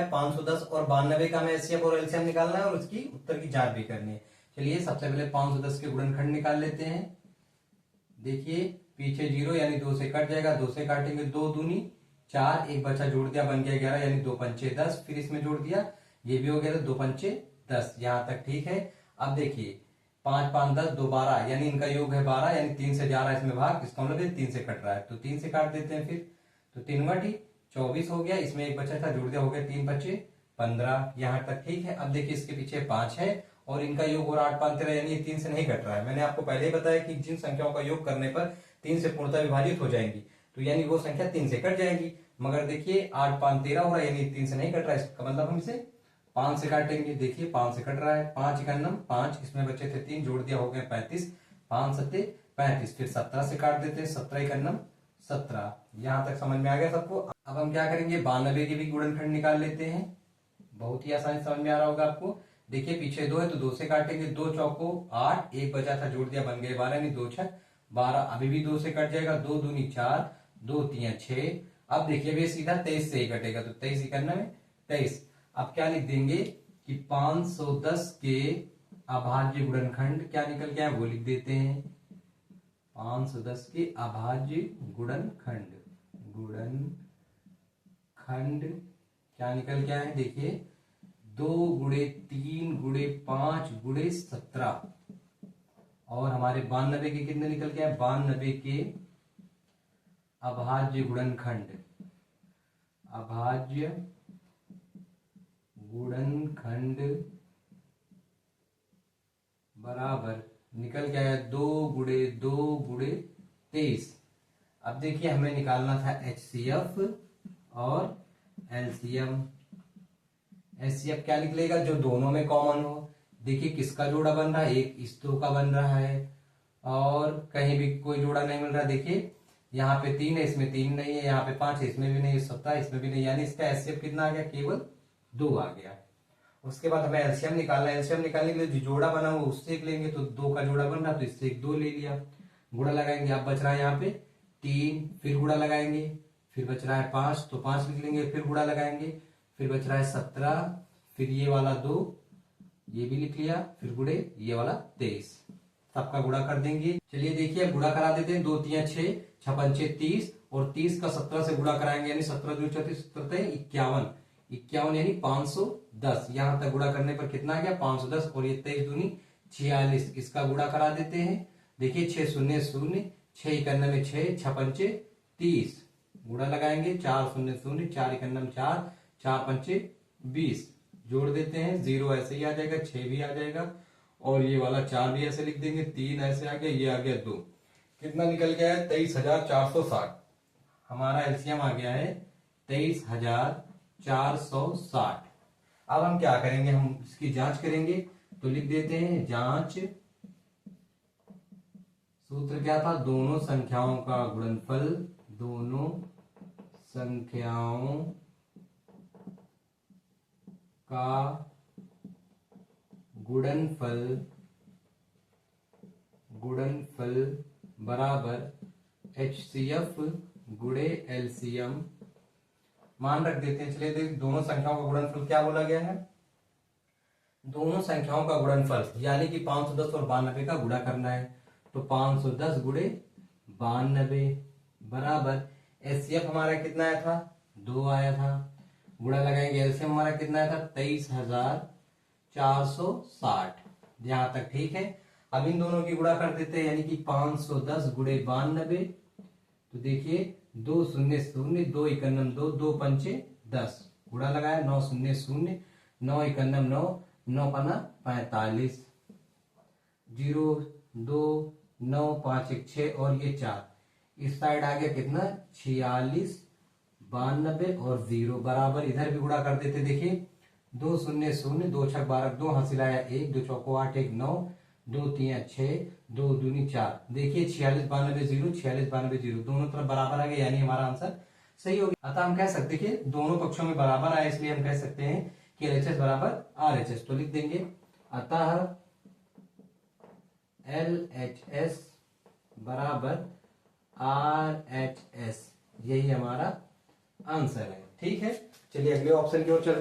510 और 92 का हमें एचसीएफ और एलसीएम निकालना है और उसकी उत्तर की जांच भी करनी है। चलिए सबसे पहले 510 के गुणनखंड निकाल लेते हैं। देखिए पीछे 0 यानी 2 से कट जाएगा, 2 से काटेंगे 2 दूनी 4, एक बच्चा जोड़ दिया बन गया 11 यानी 2 पंचे 10, फिर इसमें जोड़ दिया ये भी हो गया तो 2 पंचे 10, यहां तक ठीक है। अब देखिए 5 5 10 2 12 यानी इनका योग है 12 यानी 3 से जा रहा है इसमें भाग, इसका मतलब 3 से कट रहा है तो 3 से काट देते हैं। फिर तो 3 बटी 24 हो गया, इसमें एक बचा था जोड़ दिया हो गया 3 बच्चे 15, यहाँ तक ठीक है। अब देखिए इसके पीछे 5 है और इनका योग हो रहा 8 5 13 यानी 3 से नहीं घट रहा है। मैंने आपको पहले ही बताया कि जिन संख्याओं का योग करने पर 3 से पूर्णतः विभाजित हो जाएंगी तो यानी वो संख्या 3 से कट जाएगी। मगर देखिए 8 5 13 हो रहा है यानी 3 से नहीं कट रहा है, इसका मतलब हम इसे 5 से काटेंगे। देखिए 5 से कट रहा है, 5 इकन्नम 5, इसमें बचे थे 3 जोड़ दिया हो गया 35, 5 सत्ते 35, फिर 17 से काट देते हैं 17 इकन्नम 17, यहां तक समझ में आ गया सबको। अब हम क्या करेंगे 92 के भी गुणनखंड निकाल लेते हैं, बहुत ही आसानी समझ में आ रहा होगा आपको। देखिए पीछे 2 है तो 2 से काटेंगे, 2 चौको 8, एक बचा था जोड़ दिया बन गए 12 यानी 2 6 12, अभी भी 2 से कट जाएगा, 2 दूनी 4, 2 3 6। अब देखिए अभी सीधा 23 से ही कटेगा तो 23 इकन्नम 23। अब क्या लिख देंगे कि 510 के अभाज्य गुणनखंड क्या निकल गया है वो लिख देते हैं। 510 के अभाज्य गुणनखंड क्या निकल गया है देखिए 2 गुणे 3 गुणे 5 गुणे 17 और हमारे 92 के कितने निकल गया है 92 के अभाज्य गुणनखंड बराबर निकल गया है 2 गुणे 2 गुणे 23। अब देखिए हमें निकालना था एचसीएफ और एलसीएम। एचसीएफ क्या निकलेगा जो दोनों में कॉमन हो। देखिए किसका जोड़ा बन रहा है, एक इस 2 का बन रहा है और कहीं भी कोई जोड़ा नहीं मिल रहा। देखिए यहाँ पे 3 है इसमें 3 नहीं है, यहाँ पे 5 है इसमें भी नहीं, 17 इसमें भी नहीं, यानी इसका एचसीएफ कितना आ गया केवल 2 आ गया। उसके बाद हमें एलसीएम निकालना है। एलसीएम निकालने के लिए जो जोड़ा बना हुआ उससे एक लेंगे तो 2 का जोड़ा बन रहा तो इससे एक 2 ले लिया, गुणा लगाएंगे। अब बच रहा है यहाँ पे 3, फिर गुणा लगाएंगे, फिर बच रहा है 5 तो 5 लिख लेंगे, फिर गुणा लगाएंगे, फिर बच रहा है 17, फिर ये वाला 2 ये भी लिख लिया, फिर गुणे ये वाला 23, सबका गुणा कर देंगे। चलिए देखिए गुणा करा देते हैं, 2 3 6 6 पंचे 30 और 30 का 17 से गुणा कराएंगे यानी 17 दूनी 34 51, 51 यानी 510, यहां तक गुणा करने पर कितना आ गया 510 और ये 23 दूनी 46, इसका गुणा करा देते हैं। देखिए 6 0 0 6 इकन्नम 6 6 पंचे 30, गुणा लगाएंगे 4 0 0 4 इकन्नम 4 4 पंचे 20, जोड़ देते हैं 0 ऐसे ही आ जाएगा, 6 भी आ जाएगा और ये वाला 4 भी ऐसे लिख देंगे, 3 ऐसे आ गया, ये आ गया 2, कितना निकल गया है 23,460। हमारा एलसीएम आ गया है 23,460। अब हम क्या करेंगे, हम इसकी जांच करेंगे तो लिख देते हैं जांच सूत्र क्या था, दोनों संख्याओं का गुणनफल, दोनों संख्याओं का गुणनफल बराबर एचसीएफ गुणे एलसीएम मान रख देते हैं। चलिए देख दोनों संख्याओं का गुणनफल क्या बोला गया है, दोनों संख्याओं का गुणनफल यानी कि 510 और 92 का गुणा करना है तो 510 गुणे 92 बराबर एचसीएफ हमारा कितना आया था 2 आया था, गुणा लगाएंगे एलसीएम हमारा कितना आया था 23,460, यहां तक ठीक है। अब इन दोनों की गुणा कर देते हैं यानी कि 510 गुणे 92 तो देखिए 2 0 0 2 इकन्नम 2 2 पंचे 10, गुणा लगाया 9 0 0 9 इकन्नम 9 9 पना 45, 0 2 9 5 1 6 और ये 4, इस साइड आ गया कितना 46 92 और 0 बराबर इधर भी गुणा कर देते। देखिए 2 0 0 2 6 12 2 हासिलाया 1 2 चौको 8 1 9 2 3 6 2 दूनी 4, देखिए 46 92 0 46 92 0 दोनों तरफ बराबर आ गए यानी हमारा आंसर सही हो गया। अतः हम कह सकते हैं कि दोनों पक्षों में बराबर आए इसलिए हम कह सकते हैं कि एलएचएस बराबर आरएचएस, तो लिख देंगे अतः एलएचएस बराबर आरएचएस, यही हमारा आंसर है। ठीक है चलिए अगले ऑप्शन की ओर चलते हैं।